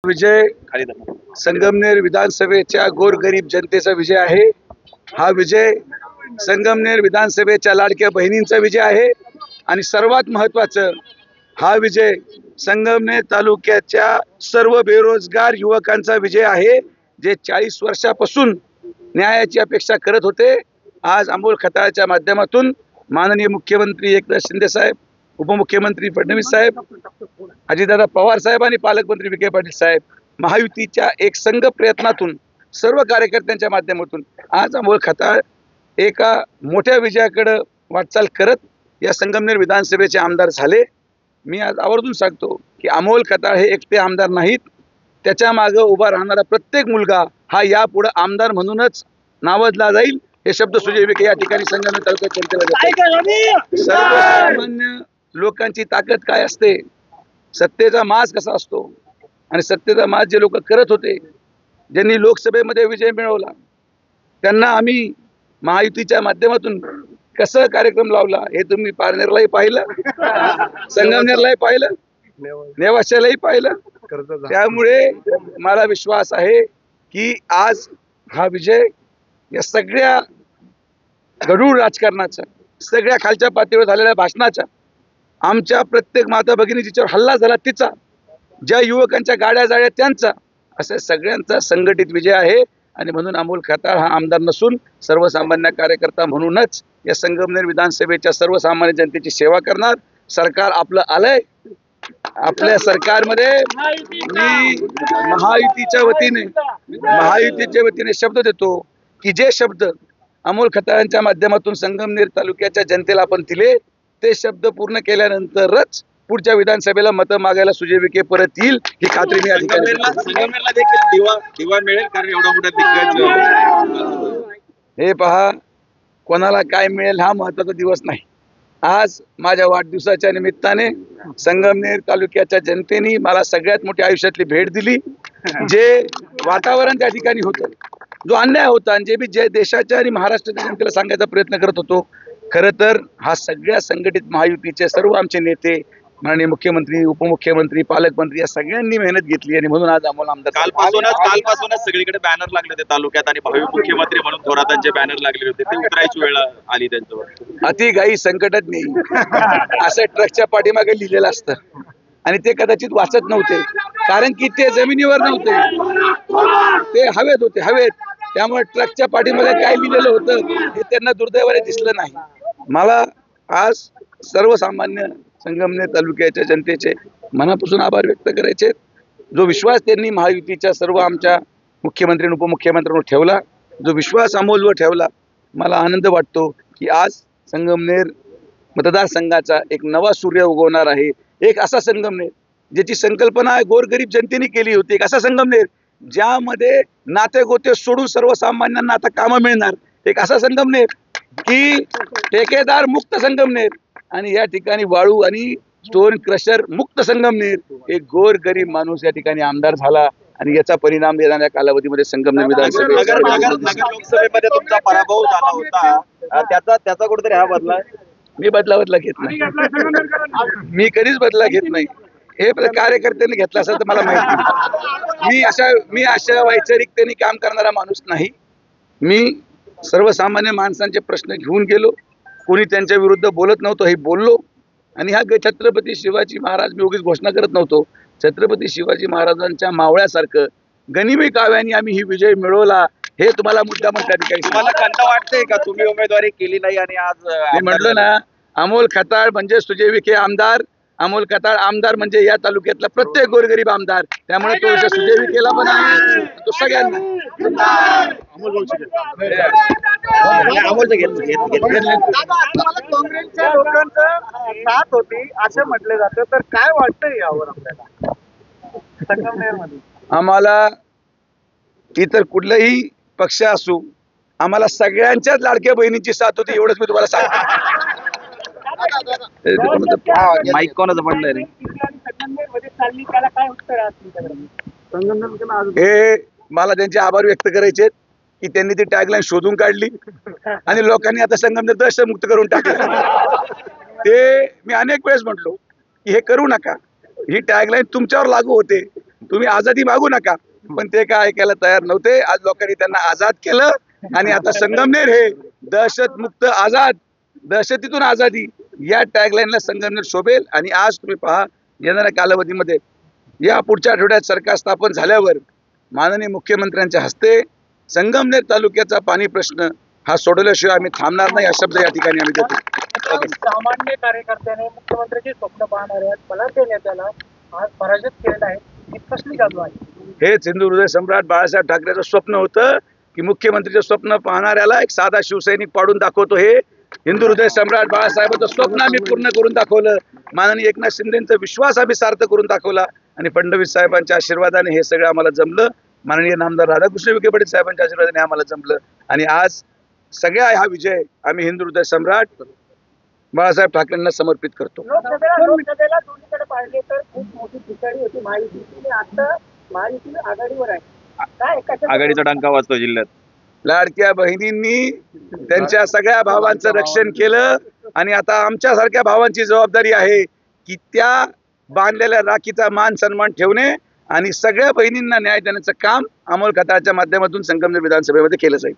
विजय संगमनेर विधानसभेच्या गोरगरीब जनतेचा विजय आहे। हा विजय संगमनेर विधानसभेच्या लाडक्या बहिणींचा विजय आहे आणि सर्वात महत्त्वाचं हा विजय संगमनेर तालुक्याच्या सर्व बेरोजगार युवकांचा विजय आहे, जे 40 वर्षापासून न्यायाची अपेक्षा करत होते। आज अमोल खताळच्या माध्यमातून माननीय मुख्यमंत्री एकनाथ शिंदे साहेब, उपमुख्यमंत्री फडणवीस साहेब, अजितदादा पवार साहेब आणि पालकमंत्री विखे पाटील साहेब महायुतीच्या एक संघ प्रयत्नातून सर्व कार्यकर्त्यांच्या माध्यमातून आज अमोल खताळ एका मोठ्या विजयाकडे वाटचाल करत या संगमनेर विधानसभेचे आमदार झाले। मी आज आवर्जून सांगतो की अमोल खताळ हे एकटे आमदार नाहीत, त्याच्या मागे उभा राहणारा प्रत्येक मुलगा हा यापुढे आमदार म्हणूनच नावाजला जाईल। हे शब्द सुजय विखे या ठिकाणी संगमनेर तालुक्यात जनतेला देतात। सर्वसामान्य लोकांची ताकद काय असते, सत्तेचा माज कसा असतो आणि सत्तेचा माज जे लोक करत होते, ज्यांनी लोकसभेमध्ये विजय मिळवला, त्यांना आम्ही महायुतीच्या माध्यमातून कसं कार्यक्रम लावला हे तुम्ही पारनेरलाही पाहिलं, संगमनेरलाही पाहिलं, नेवाशालाही पाहिलं। त्यामुळे मला विश्वास आहे की आज हा विजय या सगळ्या गढूळ राजकारणाचा, सगळ्या खालच्या पातळीवर झालेल्या भाषणाचा, आमच्या प्रत्येक माता भगिनी जिच्यावर हल्ला झाला तिचा, ज्या युवकांच्या गाड्या जाळ्या त्यांचा, अशा सगळ्यांचा संघटित विजय आहे। आणि म्हणून अमोल खताळ हा आमदार नसून सर्वसामान्य कार्यकर्ता म्हणूनच या संगमनेर विधानसभेच्या सर्वसामान्य जनतेची सेवा करणार। सरकार आपलं आलंय, आपल्या सरकारमध्ये मी महायुतीच्या वतीने शब्द देतो की जे शब्द अमोल खताळांच्या माध्यमातून संगमनेर तालुक्याच्या जनतेला आपण दिले, ते शब्द पूर्ण केल्यानंतरच पुढच्या विधानसभेला मतं मागायला सुजय विखे परत येईल ही खात्री मी संगमनेरला देखील दिवा मिळेल, कारण एवढा मोठा दिग्गज। हे पहा, कोणाला काय मिळेल हा महत्त्वाचा दिवस नाही। आज माझ्या वाढदिवसाच्या निमित्ताने संगमनेर तालुक्याच्या जनतेने मला सगळ्यात मोठी आयुष्यातली भेट दिली। जे वातावरण त्या ठिकाणी होतं, जो अन्याय होता आणि जे देशाच्या आणि महाराष्ट्राच्या जनतेला सांगायचा प्रयत्न करत होतो, खरं तर हा सगळ्या संघटित महायुतीचे सर्व आमचे नेते, माननीय मुख्यमंत्री, उपमुख्यमंत्री, पालकमंत्री या सगळ्यांनी मेहनत घेतली आणि म्हणून आज अमोल आमदार। कालपासूनच सगळीकडे बॅनर लागले होते तालुक्यात आणि भावी मुख्यमंत्री म्हणून थोरातांचे बॅनर लागले होते, ते उतरायची वेळ आली त्यांच्यावर। अति घाई संकटात नाही असं ट्रकच्या पाठीमागे लिहिलेलं असतं आणि ते कदाचित वाचत नव्हते, कारण की ते जमिनीवर नव्हते, ते हवेत होते, हवेत। त्यामुळे ट्रकच्या पाठीमागे काय लिहिलेलं होतं हे त्यांना दुर्दैवाने दिसलं नाही। मला आज सर्वसामान्य संगमनेर तालुक्याच्या जनतेचे मनापासून आभार व्यक्त करायचे। जो विश्वास त्यांनी महायुतीच्या सर्व आमच्या मुख्यमंत्री आणि उपमुख्यमंत्र्यांवर ठेवला, जो विश्वास अमोलवर ठेवला, मला आनंद वाटतो की आज संगमनेर मतदारसंघाचा एक नवा सूर्य उगवणार आहे। एक असा संगमनेर ज्याची संकल्पना गोरगरीब जनतेने केली होती, एक असा संगमनेर ज्यामध्ये नाते गोते सोडून सर्वसामान्यांना आता कामं मिळणार, एक असा संगमनेर की ठेकेदार मुक्त संगमनेर आणि या ठिकाणी वाळू आणि स्टोन क्रशर मुक्त संगमनेर। एक गोरगरीब माणूस या ठिकाणी आमदार झाला आणि याचा परिणाम येणाऱ्या कालावधीमध्ये संगमनेर लोकसभेमध्ये तुमचा पराभव झाला होता, त्याचा कुठेतरी हा बदला। मी बदला घेत नाही, मी कधीच बदला घेत नाही। हे कार्यकर्त्यांनी घेतला असेल तर मला माहिती नाही। मी अशा वैचारिकतेने काम करणारा माणूस नाही। मी सर्वसामान्य माणसांचे प्रश्न घेऊन गेलो, कोणी त्यांच्या विरुद्ध बोलत नव्हतो हे बोललो आणि हा छत्रपती शिवाजी महाराज मी उगीच घोषणा करत नव्हतो। छत्रपती शिवाजी महाराजांच्या मावळ्यासारखं गनिमी काव्याने आम्ही ही विजय मिळवला, हे तुम्हाला मुद्दा त्या ठिकाणी। तुम्हाला खंत वाटते का तुम्ही उमेदवारी केली नाही आणि आज मी म्हटलं ना, अमोल खताळ म्हणजे सुजय विखे आमदार, अमोल खताळ आमदार म्हणजे या तालुक्यातला प्रत्येक गोरगरीब आमदार। त्यामुळे तो विषय सुजय विखेला पण आहे, तो सगळ्यांना। काँग्रेसच्या लोकांचं साथ होती असे म्हटले जाते, तर काय वाटतंय यावर आपल्याला संगमनेरमध्ये? आम्हाला इतर कुठलाही पक्ष असू, आम्हाला सगळ्यांच्याच लाडक्या बहिणींची साथ होती, एवढंच मी तुम्हाला सांगतो। माईक कोणाचं पडलंय रे? हे मला त्यांचे आभार व्यक्त करायचे की त्यांनी ती टॅगलाईन शोधून काढली आणि लोकांनी आता संगमनेर दहशतमुक्त करून टाकलं। ते मी अनेक वेळेस म्हटलो की हे करू नका, ही टॅगलाईन तुमच्यावर लागू होते, तुम्ही आझादी मागू नका, पण ते काय ऐकायला तयार नव्हते. आज लोकांनी त्यांना आझाद केलं आणि आता संगमनेर हे दहशत मुक्त आझाद, दहशतीतून आझादी या टॅगलाईनला संगमनेर शोभेल. आणि आज तुम्ही पहा, येणाऱ्या कालावधीमध्ये या पुढच्या आठवड्यात सरकार स्थापन झाल्यावर माननीय मुख्यमंत्र्यांच्या हस्ते संगमनेर तालुक्याचा पाणी प्रश्न हा सोडवल्याशिवाय आम्ही थांबणार नाही, हा शब्द या ठिकाणी आम्ही देतो. सामान्य कार्यकर्त्याने मुख्यमंत्र्यांचे स्वप्न पाहणाऱ्या बलाढ्य नेत्याला आज पराजित केलेला आहे. ही कसली जादू आहे? हेच हिंदू हृदय सम्राट बाळासाहेब ठाकरेचं स्वप्न होतं की मुख्यमंत्रीचं स्वप्न पाहणाऱ्याला एक साधा शिवसैनिक पाडून दाखवतो. हे हिंदू हृदय सम्राट बाळासाहेबांचं स्वप्न आम्ही पूर्ण करून दाखवलं. माननीय एकनाथ शिंदेचा विश्वास आम्ही सार्थ करून दाखवला आणि फडणवीस साहेबांच्या आशीर्वादाने हे सगळं आम्हाला जमलं. माननीय नामदार राधाकृष्ण विखे पाटील साहेबांच्या आशीर्वादाने आम्हाला जमलं आणि आज सगळ्या हा विजय आम्ही हिंदू हृदय सम्राट बाळासाहेब ठाकरेंना समर्पित करतो. लोकसभेला दोन्हीकडे पाहिले तर खूप मोठी पिछाडी होती महायुतीची. आता महायुती आघाडीवर आहे. काय कशा आघाडीचा डंका वाजतो जिल्ह्यात. लाडक्या बहिणींनी त्यांच्या सगळ्या भावांचं रक्षण केलं आणि आता आमच्यासारख्या भावांची जबाबदारी आहे की त्या बांधलेल्या राखीचा मान सन्मान ठेवणे आणि सगळ्या बहिणींना न्याय देण्याचं काम अमोल खताळच्या माध्यमातून संगमनेर विधानसभेमध्ये केलं जाईल.